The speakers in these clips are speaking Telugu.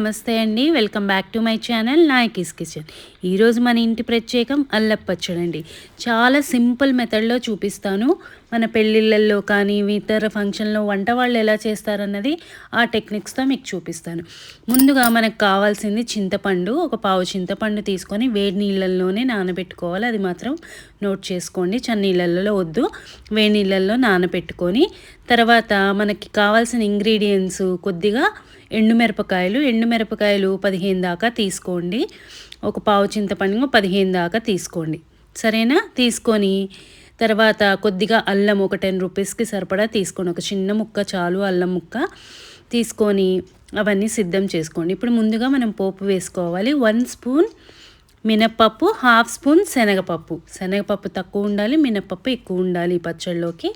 నమస్తే అండి. Welcome back to my channel Nayaki's Kitchen. ఈరోజు మన ఇంటి ప్రత్యేకం అల్లపు పచ్చడి అండి. చాలా సింపుల్ మెథడ్లో చూపిస్తాను. మన పెళ్ళిళ్ళల్లో కానీ ఇతర ఫంక్షన్లో వంట వాళ్ళు ఎలా చేస్తారన్నది ఆ టెక్నిక్స్తో మీకు చూపిస్తాను. ముందుగా మనకు కావాల్సింది చింతపండు. ఒక పావు చింతపండు తీసుకొని వేడి నీళ్ళల్లోనే నానబెట్టుకోవాలి. అది మాత్రం నోట్ చేసుకోండి. చన్నీళ్ళల్లో వద్దు, వేడి నీళ్ళల్లో నానబెట్టుకొని తర్వాత మనకి కావాల్సిన ఇంగ్రీడియంట్స్ కొద్దిగా ఎండుమిరపకాయలు 15 దాకా తీసుకోండి. ఒక పావు చింతపండు 15 దాకా తీసుకోండి, సరేనా? తీసుకొని తర్వాత కొద్దిగా అల్లం ఒక 10 రూపీస్కి సరిపడా తీసుకోండి. ఒక చిన్న ముక్క చాలు, అల్లం ముక్క తీసుకొని అవన్నీ సిద్ధం చేసుకోండి. ఇప్పుడు ముందుగా మనం పోపు వేసుకోవాలి. 1 స్పూన్ మినప్పప్పు, 1/2 స్పూన్ శనగపప్పు తక్కువ ఉండాలి, మినప్పప్పు ఎక్కువ ఉండాలి. పచ్చళ్ళలోకి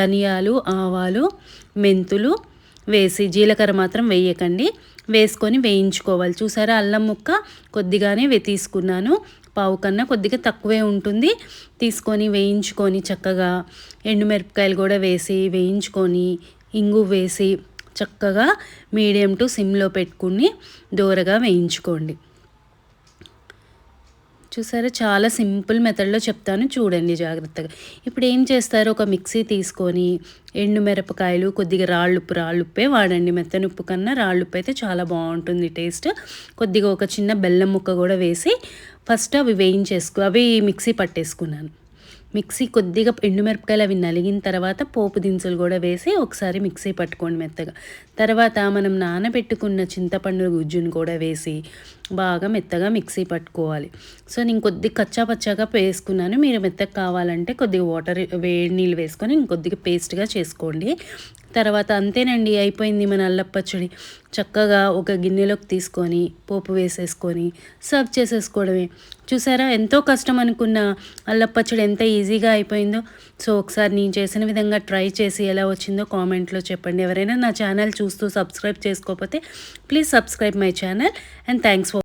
ధనియాలు, ఆవాలు, మెంతులు వేసి, జీలకర్ర మాత్రం వేయకండి, వేసుకొని వేయించుకోవాలి. చూసారా, అల్లం ముక్క కొద్దిగానే తీసుకున్నాను, పావు కన్నా కొద్దిగా తక్కువే ఉంటుంది. తీసుకొని వేయించుకొని చక్కగా ఎండుమిరపకాయలు కూడా వేసి వేయించుకొని ఇంగు వేసి చక్కగా మీడియం టు సిమ్లో పెట్టుకుని దోరగా వేయించుకోండి. చూసారా, చాలా సింపుల్ మెథడ్లో చెప్తాను, చూడండి జాగ్రత్తగా. ఇప్పుడు ఏం చేస్తారు, ఒక మిక్సీ తీసుకొని ఎండుమిరపకాయలు, కొద్దిగా రాళ్ళుప్పే వాడండి. మెత్తనుప్పు కన్నా రాళ్ళుప్పు అయితే చాలా బాగుంటుంది టేస్ట్. కొద్దిగా ఒక చిన్న బెల్లం ముక్క కూడా వేసి ఫస్ట్ అవి అవి మిక్సీ పట్టేసుకున్నాను. మిక్సీ కొద్దిగా ఎండుమిరపకాయలు అవి నలిగిన తర్వాత పోపు దినుసులు కూడా వేసి ఒకసారి మిక్సీ పట్టుకోండి మెత్తగా. తర్వాత మనం నానబెట్టుకున్న చింతపండు గుజ్జును కూడా వేసి బాగా మెత్తగా మిక్సీ పట్టుకోవాలి. సో నేను కొద్దిగా కచ్చా పచ్చాగా వేసుకున్నాను. మీరు మెత్తగా కావాలంటే కొద్దిగా వేడి నీళ్ళు వేసుకొని ఇంకొద్దిగా పేస్ట్గా చేసుకోండి. తర్వాత అంతేనండి, అయిపోయింది మన అల్లపు పచ్చడి. చక్కగా ఒక గిన్నెలోకి తీసుకొని పోపు వేసేసుకొని సర్వ్ చేసేసుకోవడమే. చూసారా, ఎంతో కష్టం అనుకున్న అల్లపు పచ్చడి ఎంత ఈజీగా అయిపోయిందో. సో ఒకసారి నేను చేసిన విధంగా ట్రై చేసి ఎలా వచ్చిందో కామెంట్లో చెప్పండి. ఎవరైనా నా ఛానల్ చూస్తూ సబ్స్క్రైబ్ చేసుకోకపోతే please subscribe my channel. And thanks for